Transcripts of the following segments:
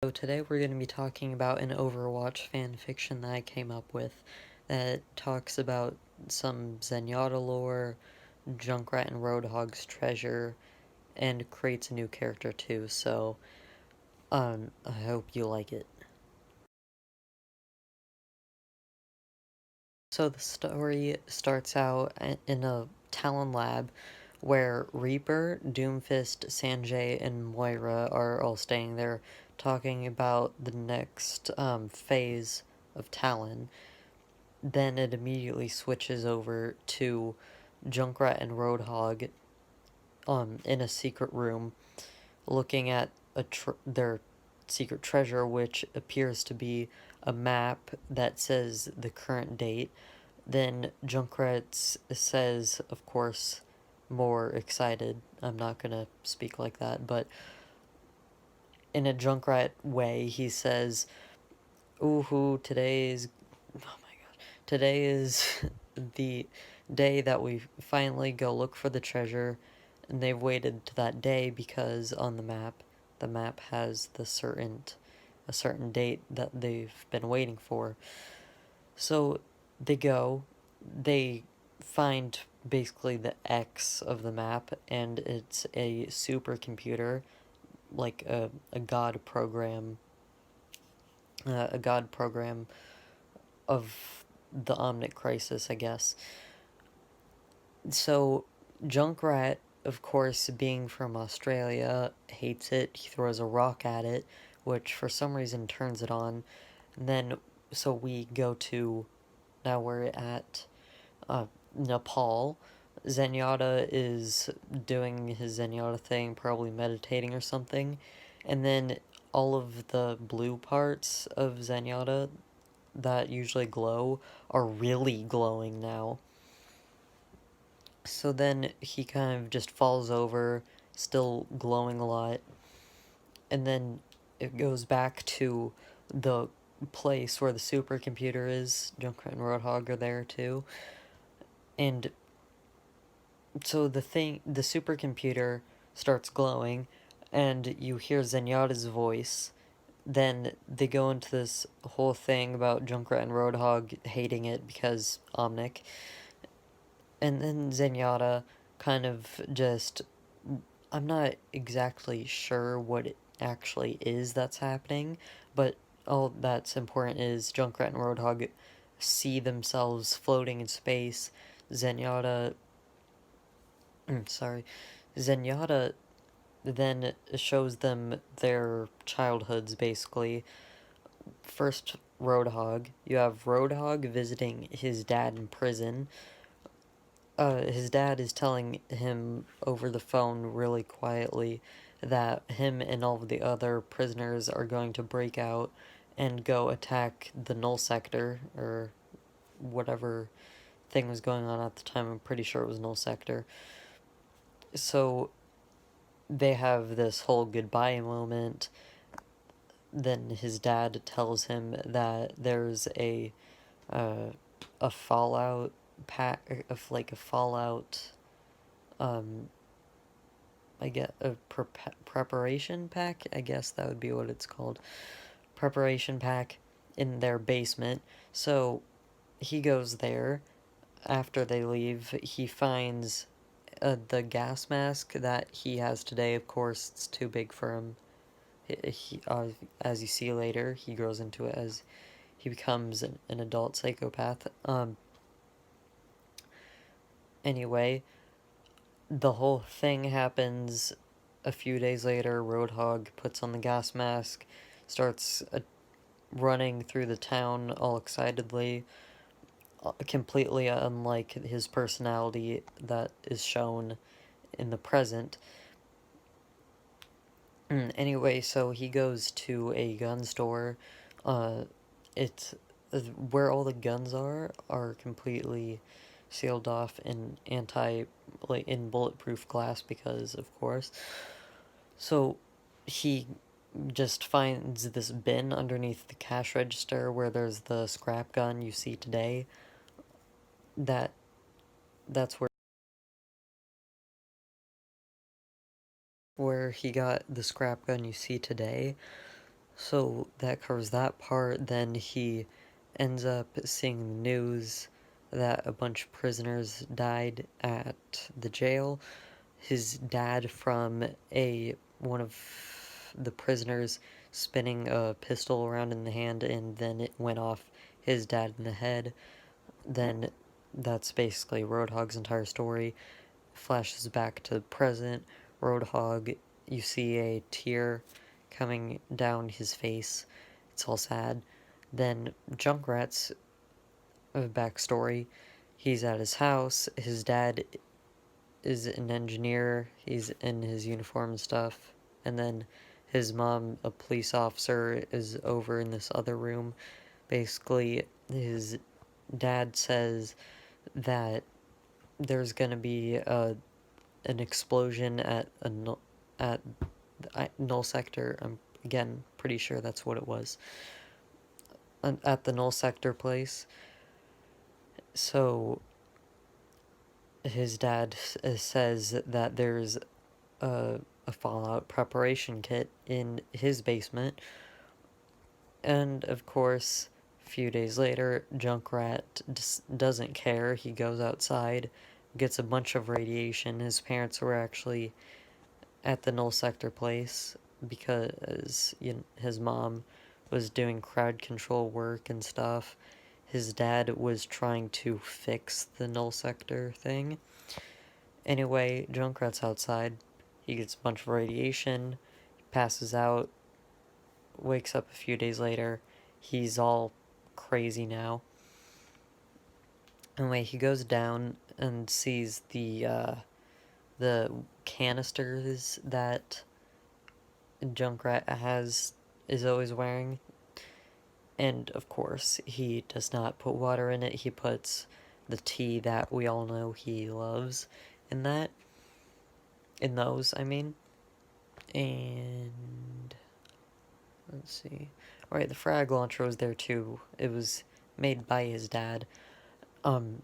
So today we're going to be talking about an Overwatch fan fiction that I came up with that talks about some Zenyatta lore, Junkrat and Roadhog's treasure, and creates a new character too, so I hope you like it. So the story starts out in a Talon lab where Reaper, Doomfist, Sanjay, and Moira are all staying there talking about the next phase of Talon. Then it immediately switches over to Junkrat and Roadhog in a secret room looking at their secret treasure, which appears to be a map that says the current date. Then Junkrat says, of course, more excited. I'm not gonna speak like that, but in a Junkrat way, he says, "Ooh, today is the day that we finally go look for the treasure." And they've waited to that day because on the map has a certain date that they've been waiting for. So they go, they find basically the X of the map, and it's a supercomputer, like a god program of the Omnic Crisis, I guess. So Junkrat, of course, being from Australia, hates it. He throws a rock at it, which for some reason turns it on. And then, so we go to, now we're at Nepal. Zenyatta is doing his Zenyatta thing, probably meditating or something. And then all of the blue parts of Zenyatta that usually glow are really glowing now. So then he kind of just falls over, still glowing a lot. And then it goes back to the place where the supercomputer is. Junkrat and Roadhog are there too. And so the supercomputer starts glowing, and you hear Zenyatta's voice. Then they go into this whole thing about Junkrat and Roadhog hating it because Omnic. And then Zenyatta kind of just, I'm not exactly sure what it actually is that's happening, but all that's important is Junkrat and Roadhog see themselves floating in space. Zenyatta, sorry, Zenyatta then shows them their childhoods, basically. First, Roadhog. You have Roadhog visiting his dad in prison. His dad is telling him over the phone really quietly that him and all of the other prisoners are going to break out and go attack the Null Sector, or whatever thing was going on at the time. I'm pretty sure it was Null Sector. So they have this whole goodbye moment. Then his dad tells him that there's a Fallout pack of like a Fallout I get a preparation pack, I guess that would be what it's called. Preparation pack in their basement. So he goes there. After they leave, he finds the gas mask that he has today. Of course, it's too big for him. As you see later, he grows into it as he becomes an adult psychopath. Anyway, the whole thing happens a few days later. Roadhog puts on the gas mask, starts running through the town all excitedly, completely unlike his personality that is shown in the present. Anyway, so he goes to a gun store. It's where all the guns are completely sealed off in in bulletproof glass because of course. So he just finds this bin underneath the cash register where there's the scrap gun you see today. That that's where he got the scrap gun you see today. So that covers that part. Then he ends up seeing the news that a bunch of prisoners died at the jail. His dad from a one of the prisoners spinning a pistol around in the hand, and then it went off his dad in the head. Then that's basically Roadhog's entire story. Flashes back to the present. Roadhog, you see a tear coming down his face. It's all sad. Then Junkrat's backstory. He's at his house. His dad is an engineer. He's in his uniform and stuff. And then his mom, a police officer, is over in this other room. Basically, his dad says that there's gonna be an explosion at at the null sector. I'm again pretty sure that's what it was. At the null sector place. So his dad says that there's a Fallout preparation kit in his basement. And of course, a few days later, Junkrat doesn't care. He goes outside, gets a bunch of radiation. His parents were actually at the null sector place because his mom was doing crowd control work and stuff. His dad was trying to fix the null sector thing. Anyway, Junkrat's outside. He gets a bunch of radiation, passes out, wakes up a few days later. He's all crazy now. Anyway, he goes down and sees the canisters that Junkrat is always wearing. And of course, he does not put water in it. He puts the tea that we all know he loves in that. In those, I mean. And let's see. Alright, the frag launcher was there too. It was made by his dad. And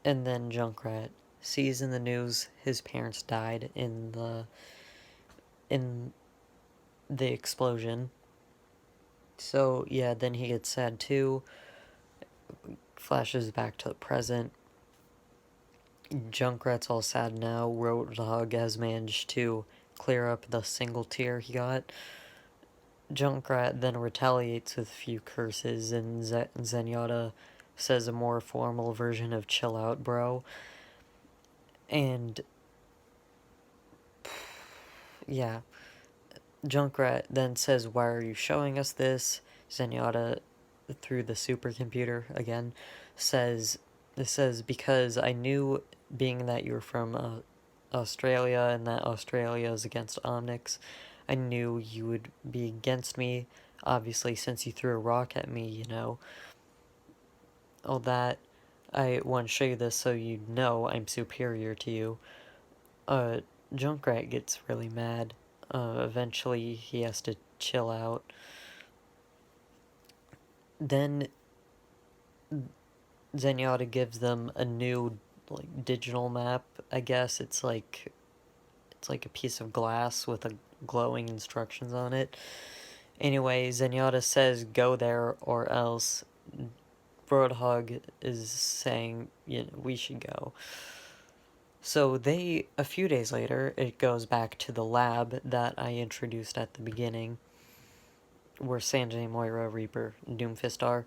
then Junkrat sees in the news his parents died in the explosion. So yeah, then he gets sad too. Flashes back to the present. Junkrat's all sad now. Roadhog has managed to clear up the single tear he got. Junkrat then retaliates with a few curses, and Zenyatta says a more formal version of chill out, bro. And yeah, Junkrat then says, why are you showing us this? Zenyatta, through the supercomputer again, says, because I knew, being that you're from Australia and that Australia is against Omnics, I knew you would be against me, obviously, since you threw a rock at me, all that. I want to show you this so you know I'm superior to you. Junkrat gets really mad. Eventually he has to chill out. Then Zenyatta gives them a new digital map. I guess it's like a piece of glass with a glowing instructions on it. Anyway, Zenyatta says go there or else. Roadhog is saying we should go. So a few days later, it goes back to the lab that I introduced at the beginning, where Sanjay, Moira, Reaper, and Doomfist are.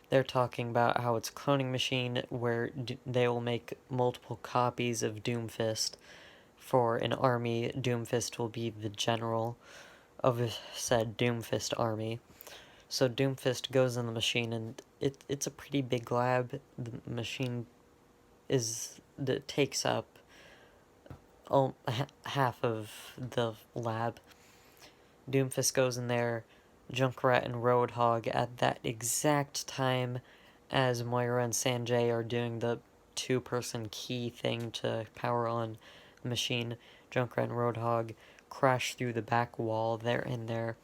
They're talking about how it's a cloning machine where they will make multiple copies of Doomfist for an army. Doomfist will be the general of said Doomfist army. So Doomfist goes in the machine, and it's a pretty big lab. The machine takes up half of the lab. Doomfist goes in there. Junkrat and Roadhog at that exact time as Moira and Sanjay are doing the two-person key thing to power on the machine. Junkrat and Roadhog crash through the back wall. They're in there.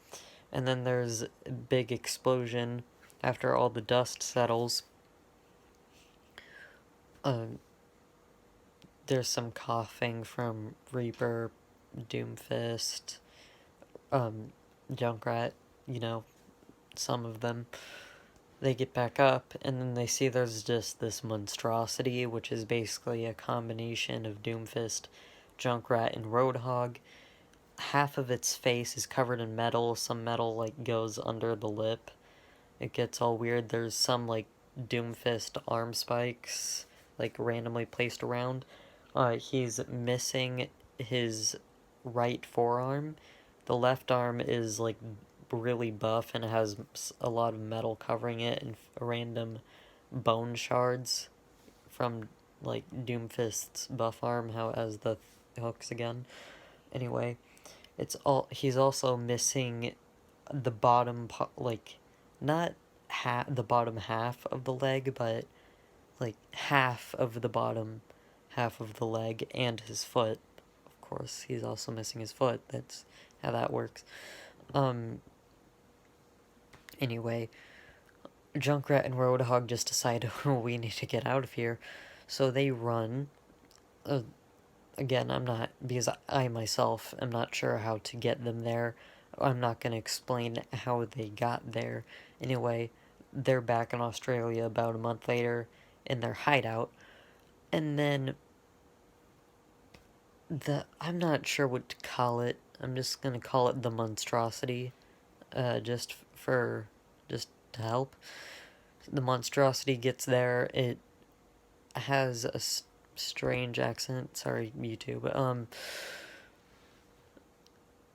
And then there's a big explosion after all the dust settles. There's some coughing from Reaper, Doomfist. Junkrat, you know, some of them, they get back up, and then they see there's just this monstrosity, which is basically a combination of Doomfist, Junkrat, and Roadhog. Half of its face is covered in metal, some metal, like, goes under the lip. It gets all weird. There's some, like, Doomfist arm spikes, like, randomly placed around. He's missing his right forearm. The left arm is, like, really buff and has a lot of metal covering it and random bone shards from, like, Doomfist's buff arm, how it has the hooks again. Anyway, he's also missing the bottom, like, not the bottom half of the leg, but, like, half of the bottom half of the leg and his foot. Of course, he's also missing his foot. That's how that works. Anyway, Junkrat and Roadhog just decide, oh, we need to get out of here. So they run. Again, I'm not, because I myself am not sure how to get them there. I'm not going to explain how they got there. Anyway, they're back in Australia about a month later in their hideout. And then I'm not sure what to call it. I'm just going to call it the monstrosity. Just to help. The monstrosity gets there. It has a strange accent. Sorry, YouTube.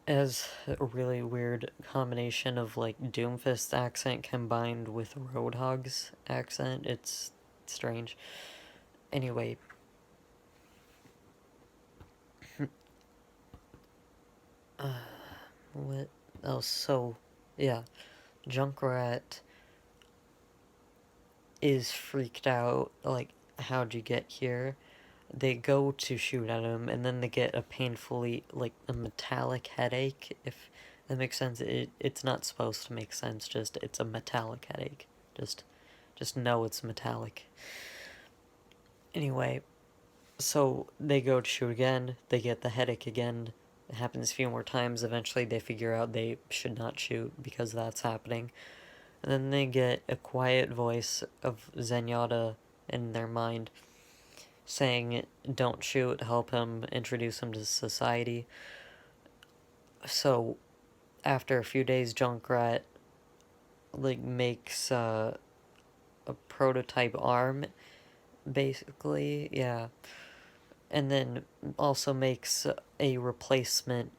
As a really weird combination of, like, Doomfist's accent combined with Roadhog's accent. It's strange. Anyway. What else? So, yeah. Junkrat is freaked out, like, how'd you get here? They go to shoot at him, and then they get a painfully, like, a metallic headache, if that makes sense. It's not supposed to make sense, just, it's a metallic headache. Just know it's metallic. Anyway, so they go to shoot again, they get the headache again, it happens a few more times, eventually they figure out they should not shoot because that's happening. And then they get a quiet voice of Zenyatta in their mind saying, don't shoot, help him, introduce him to society. So, after a few days, Junkrat, like, makes a prototype arm, basically, yeah. And then also makes a replacement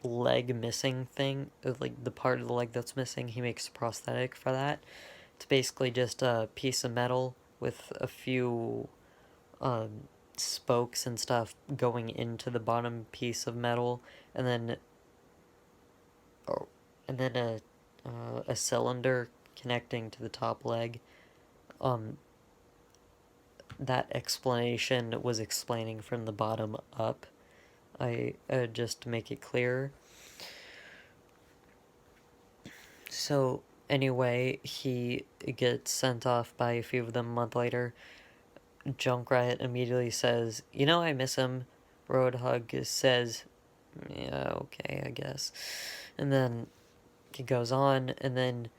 leg missing thing, like, the part of the leg that's missing, he makes a prosthetic for that. It's basically just a piece of metal with a few spokes and stuff going into the bottom piece of metal, and then a cylinder connecting to the top leg. That explanation was explaining from the bottom up. I just to make it clearer. So anyway, he gets sent off by a few of them a month later. Junkrat immediately says, you know, I miss him. Roadhog says, yeah, okay, I guess. And then he goes on, and then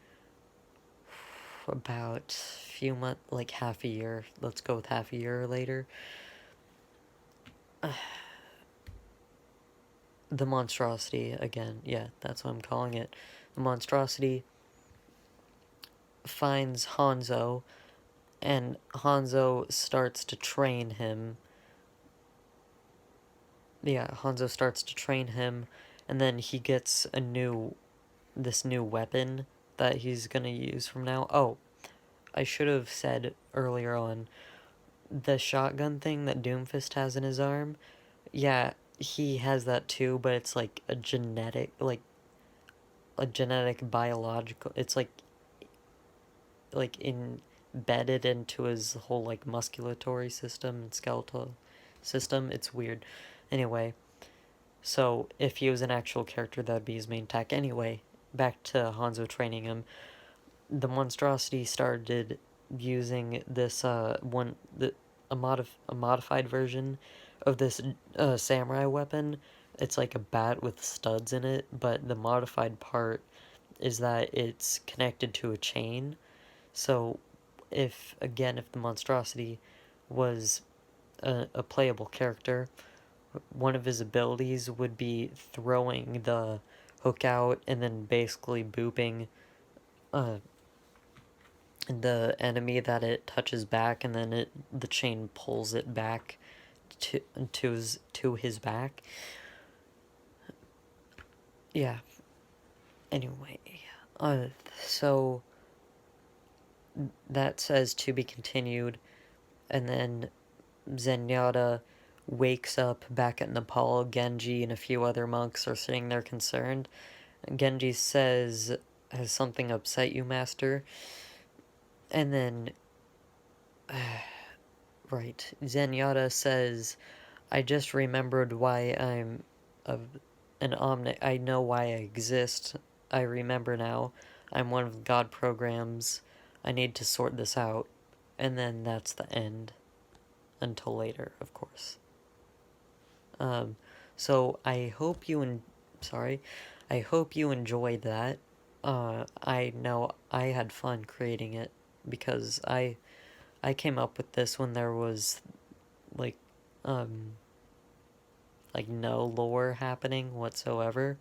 about a few months, like half a year, let's go with half a year later, the monstrosity, again, yeah, that's what I'm calling it. The monstrosity finds Hanzo, and Hanzo starts to train him. Yeah, Hanzo starts to train him, and then he gets this new weapon that he's gonna use from now. Oh, I should have said earlier on, the shotgun thing that Doomfist has in his arm, yeah, he has that too, but it's like a genetic biological, it's like embedded into his whole, like, musculatory system and skeletal system. It's weird. Anyway, so if he was an actual character, that'd be his main tech. Anyway, back to Hanzo training him. The monstrosity started using this a modified version of this samurai weapon. it's like a bat with studs in it, but the modified part is that it's connected to a chain. So if the monstrosity was a playable character, one of his abilities would be throwing the hook out and then basically booping uh, the enemy that it touches back, and then the chain pulls it back to his back. Yeah. Anyway, uh, so that says to be continued, and then Zenyatta wakes up back at Nepal. Genji and a few other monks are sitting there concerned. Genji says, "Has something upset you, master?" And then, right, Zenyatta says, "I just remembered why I'm a, an omni. I know why I exist. I remember now. I'm one of the God programs. I need to sort this out." And then that's the end. Until later, of course. Um, so sorry, I hope you enjoyed that. I know I had fun creating it because I came up with this when there was like um like no lore happening whatsoever.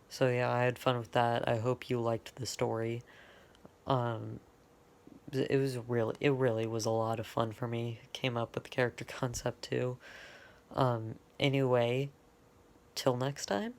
So yeah, I had fun with that. I hope you liked the story. Um, it really was a lot of fun for me. Came up with the character concept too. Anyway, till next time.